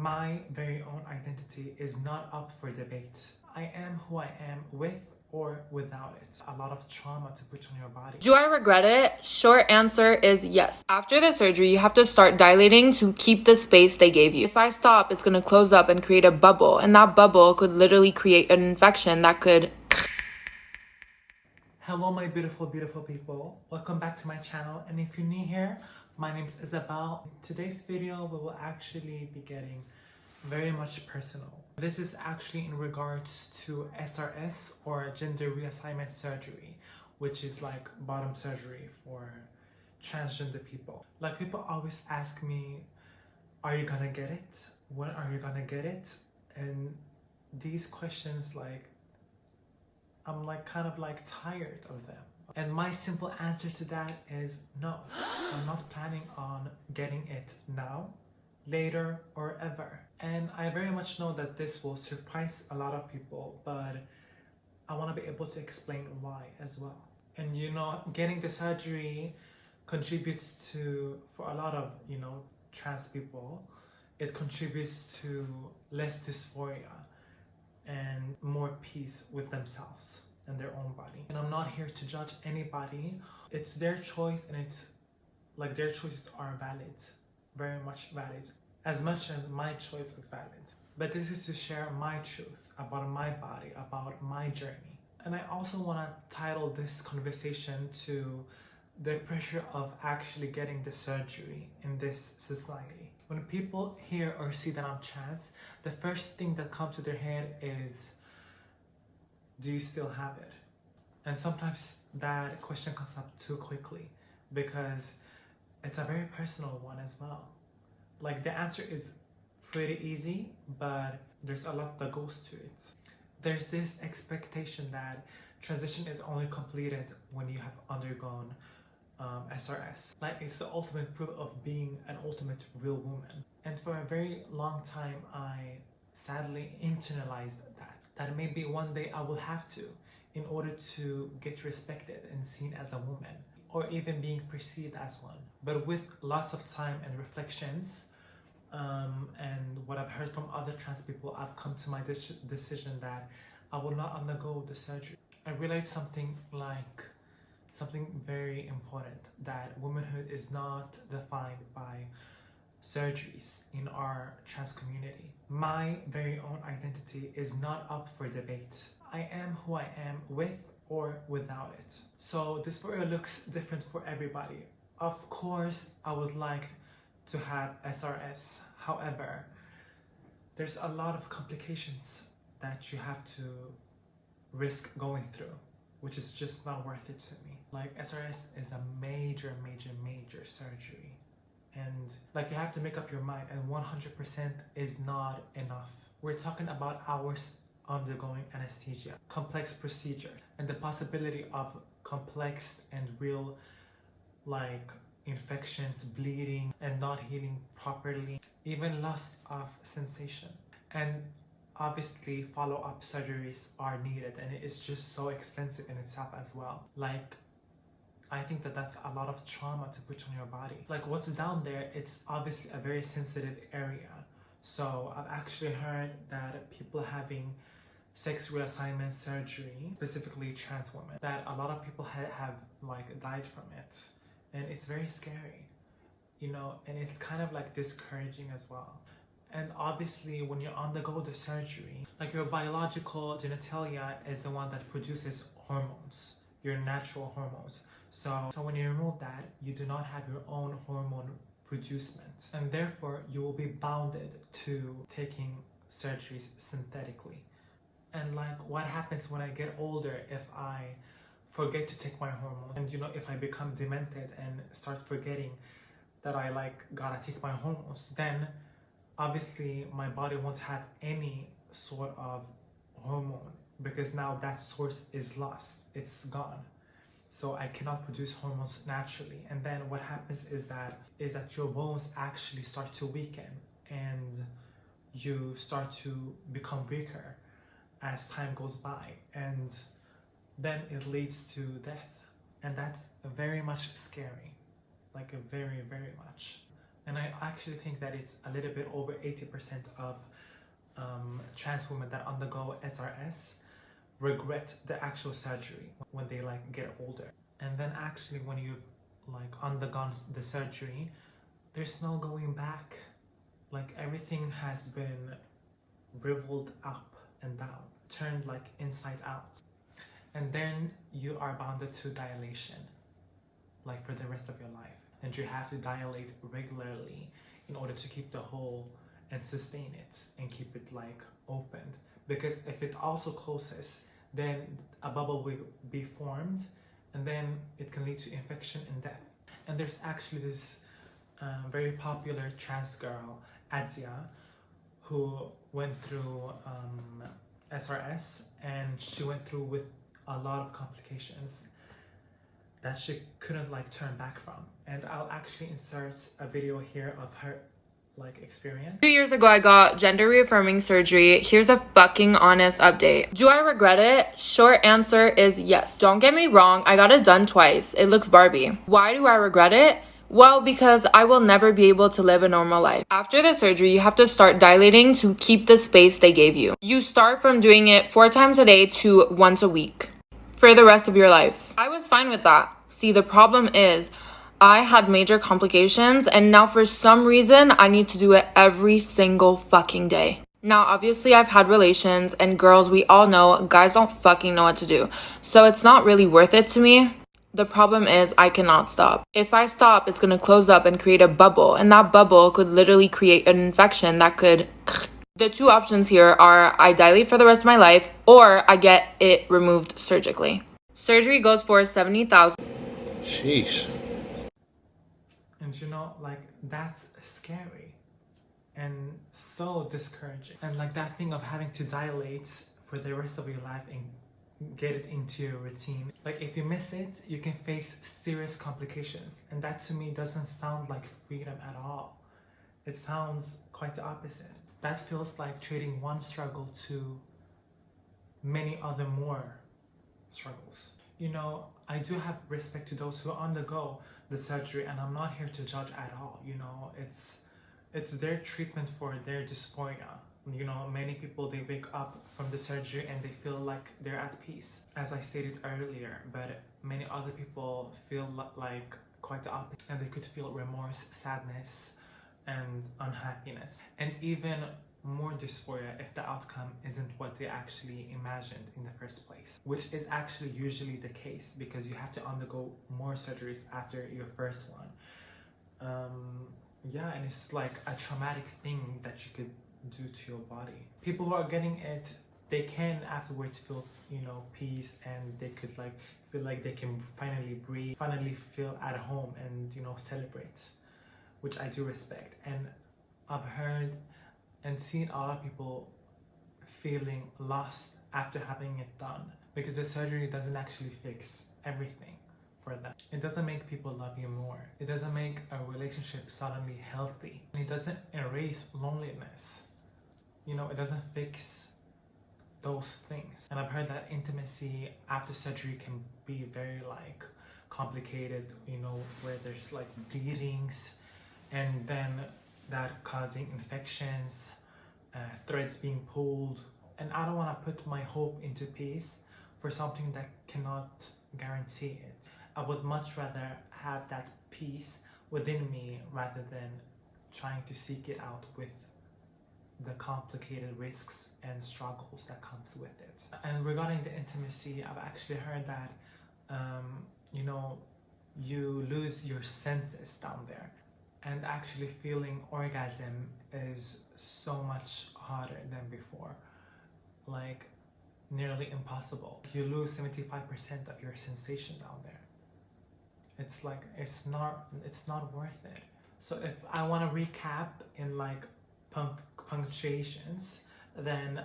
My very own identity is not up for debate. I am who I am with or without it. A lot of trauma to put on your body. Do I regret it? Short answer is yes. After the surgery, you have to start dilating to keep the space they gave you. If I stop, it's gonna close up and create a bubble, and that bubble could literally create an infection that could... Hello my beautiful people, welcome back to my channel, and if you're new here, my name is Isabel. In today's video we will actually be getting very much personal. This is actually in regards to SRS, or gender reassignment surgery, which is like bottom surgery for transgender people. Like, people always ask me, are you gonna get it? When are you gonna get it? And these questions, like, I'm like kind of like tired of them. And my simple answer to that is no. I'm not planning on getting it now, later, or ever. And I very much know that this will surprise a lot of people, but I want to be able to explain why as well. And you know, getting the surgery contributes to, for a lot of, you know, trans people, it contributes to less dysphoria and more peace with themselves and their own body. And I'm not here to judge anybody. It's their choice, and it's like their choices are valid, very much valid, as much as my choice is valid. But this is to share my truth about my body, about my journey. And I also want to title this conversation to the pressure of actually getting the surgery in this society. When people hear or see that I'm trans, the first thing that comes to their head is, do you still have it? And sometimes that question comes up too quickly because it's a very personal one as well. Like, the answer is pretty easy, but there's a lot that goes to it. There's this expectation that transition is only completed when you have undergone SRS. Like, it's the ultimate proof of being an ultimate real woman. And for a very long time, I sadly internalized that maybe one day I will have to, in order to get respected and seen as a woman, or even being perceived as one. But with lots of time and reflections, and what I've heard from other trans people, I've come to my decision that I will not undergo the surgery. I realized something very important, that womanhood is not defined by surgeries in our trans community. My very own identity is not up for debate. I am who I am with or without it. So dysphoria looks different for everybody. Of course, I would like to have SRS. However, there's a lot of complications that you have to risk going through, which is just not worth it to me. Like, SRS is a major surgery. And like, you have to make up your mind, and 100% is not enough. We're talking about hours undergoing anesthesia, complex procedure, and the possibility of complex and real, like, infections, bleeding, and not healing properly, even loss of sensation. And obviously follow-up surgeries are needed, and it is just so expensive in itself as well. Like, I think that that's a lot of trauma to put on your body. Like, what's down there, it's obviously a very sensitive area. So I've actually heard that people having sex reassignment surgery, specifically trans women, that a lot of people have like died from it. And it's very scary, you know, and it's kind of like discouraging as well. And obviously when you undergo the surgery, like, your biological genitalia is the one that produces hormones, your natural hormones. So when you remove that, you do not have your own hormone producement, and therefore you will be bounded to taking surgeries synthetically. And like, what happens when I get older if I forget to take my hormone, and you know, if I become demented and start forgetting that I like gotta take my hormones, then obviously my body won't have any sort of hormone, because now that source is lost, it's gone. So I cannot produce hormones naturally. And then what happens is that your bones actually start to weaken, and you start to become weaker as time goes by, and then it leads to death. And that's very much scary, like, very much. And I actually think that it's a little bit over 80% of trans women that undergo SRS regret the actual surgery when they like get older. And then actually when you've like undergone the surgery, there's no going back. Like everything has been riveled up and down, turned like inside out. And then you are bounded to dilation, like for the rest of your life. And you have to dilate regularly in order to keep the hole and sustain it and keep it like opened. Because if it also closes, then a bubble will be formed and then it can lead to infection and death. And there's actually this very popular trans girl, Adzia, who went through SRS, and she went through with a lot of complications that she couldn't like turn back from. And I'll actually insert a video here of her like experience. 2 years ago, I got gender reaffirming surgery. Here's a fucking honest update. Do I regret it? Short answer is yes. Don't get me wrong, I got it done twice. It looks Barbie. Why do I regret it? Well, because I will never be able to live a normal life. After the surgery, you have to start dilating to keep the space they gave you. You start from doing it 4 times a day to once a week for the rest of your life. I was fine with that. See, the problem is I had major complications, and now for some reason, I need to do it every single fucking day. Now, obviously, I've had relations, and girls, we all know guys don't fucking know what to do. So it's not really worth it to me. The problem is I cannot stop. If I stop, it's gonna close up and create a bubble, and that bubble could literally create an infection that could... The two options here are I dilate for the rest of my life, or I get it removed surgically. Surgery goes for $70,000. Sheesh. And you know, like that's scary and so discouraging. And like that thing of having to dilate for the rest of your life and get it into your routine. Like if you miss it, you can face serious complications. And that to me doesn't sound like freedom at all. It sounds quite the opposite. That feels like trading one struggle to many other more struggles. You know, I do have respect to those who undergo the surgery, and I'm not here to judge at all. You know, it's their treatment for their dysphoria. You know, many people, they wake up from the surgery and they feel like they're at peace, as I stated earlier, but many other people feel like quite the opposite, and they could feel remorse, sadness, and unhappiness, and even more dysphoria if the outcome isn't what they actually imagined in the first place, which is actually usually the case because you have to undergo more surgeries after your first one. Yeah, and it's like a traumatic thing that you could do to your body. People who are getting it, they can afterwards feel, you know, peace, and they could like feel like they can finally breathe, finally feel at home, and you know, celebrate, which I do respect. And I've heard and seen a lot of people feeling lost after having it done because the surgery doesn't actually fix everything for them. It doesn't make people love you more. It doesn't make a relationship suddenly healthy. It doesn't erase loneliness. You know, it doesn't fix those things. And I've heard that intimacy after surgery can be very like complicated, you know, where there's like bleedings, and then that causing infections, threads being pulled. And I don't want to put my hope into peace for something that cannot guarantee it. I would much rather have that peace within me rather than trying to seek it out with the complicated risks and struggles that comes with it. And regarding the intimacy, I've actually heard that you know, you lose your senses down there, and actually feeling orgasm is so much harder than before, like nearly impossible. You lose 75% of your sensation down there. It's like it's not worth it. So if I want to recap in like punctuations, then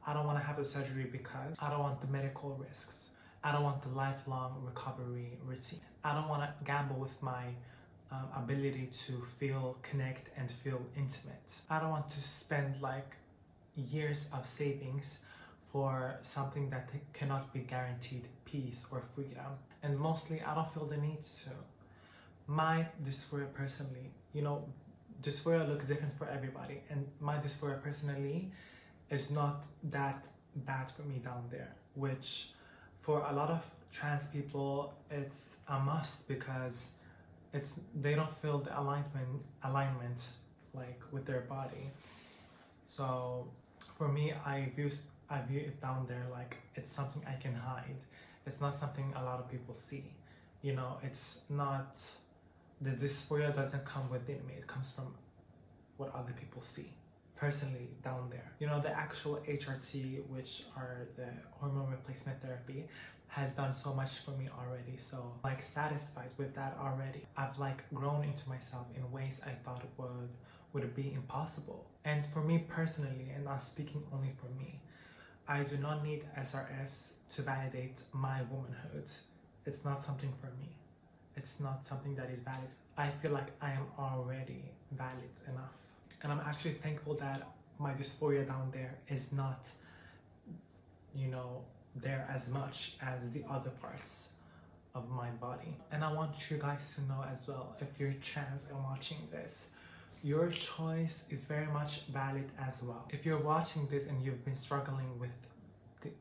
I don't want to have the surgery because I don't want the medical risks. I don't want the lifelong recovery routine. I don't want to gamble with my ability to feel, connect, and feel intimate. I don't want to spend like years of savings for something that cannot be guaranteed peace or freedom. And mostly, I don't feel the need to. My dysphoria personally, you know, dysphoria looks different for everybody, and my dysphoria personally is not that bad for me down there, which for a lot of trans people it's a must, because they don't feel the alignment like with their body. So for me, I view it down there like it's something I can hide. It's not something a lot of people see. You know, it's not, the dysphoria doesn't come within me, it comes from what other people see. Personally, down there, you know, the actual HRT, which are the hormone replacement therapy, has done so much for me already. So like satisfied with that already. I've like grown into myself in ways I thought would be impossible. And for me personally, and I'm speaking only for me, I do not need SRS to validate my womanhood. It's not something for me. It's not something that is valid. I feel like I am already valid enough. And I'm actually thankful that my dysphoria down there is not, you know, there as much as the other parts of my body. And I want you guys to know as well, if you're trans and watching this, your choice is very much valid as well. If you're watching this and you've been struggling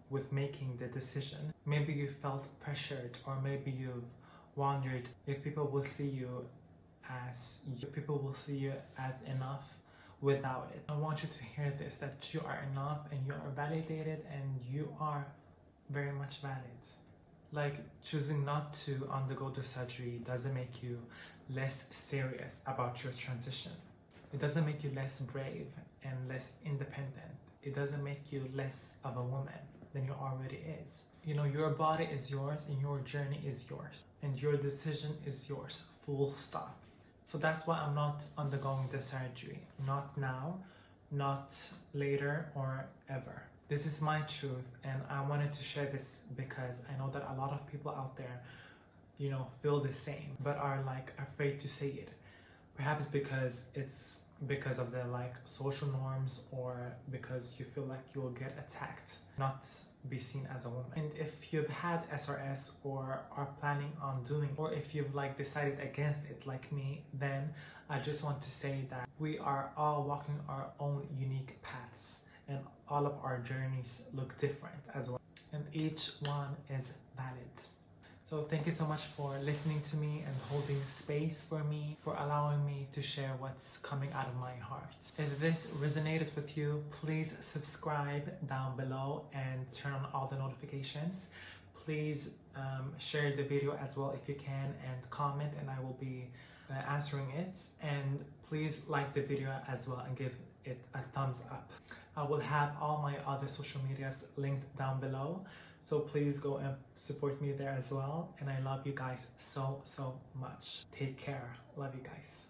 with making the decision, maybe you felt pressured, or maybe you've wondered if people will see you as enough without it. I want you to hear this, that you are enough and you are validated and you are very much valid. Like, choosing not to undergo the surgery doesn't make you less serious about your transition. It doesn't make you less brave and less independent. It doesn't make you less of a woman than you already is. You know, your body is yours and your journey is yours and your decision is yours, full stop. So that's why I'm not undergoing the surgery. Not now, not later, or ever. This is my truth, and I wanted to share this because I know that a lot of people out there, you know, feel the same, but are like afraid to say it. Perhaps because it's because of the like social norms, or because you feel like you'll get attacked, not be seen as a woman. And if you've had SRS or are planning on doing, or if you've like decided against it like me, then I just want to say that we are all walking our own unique paths, and all of our journeys look different as well, and each one is valid. So thank you so much for listening to me and holding space for me, for allowing me to share what's coming out of my heart. If this resonated with you, please subscribe down below and turn on all the notifications. Please share the video as well if you can, and comment, and I will be answering it. And please like the video as well and give it a thumbs up. I will have all my other social medias linked down below, so please go and support me there as well. And I love you guys so much. Take care. Love you guys.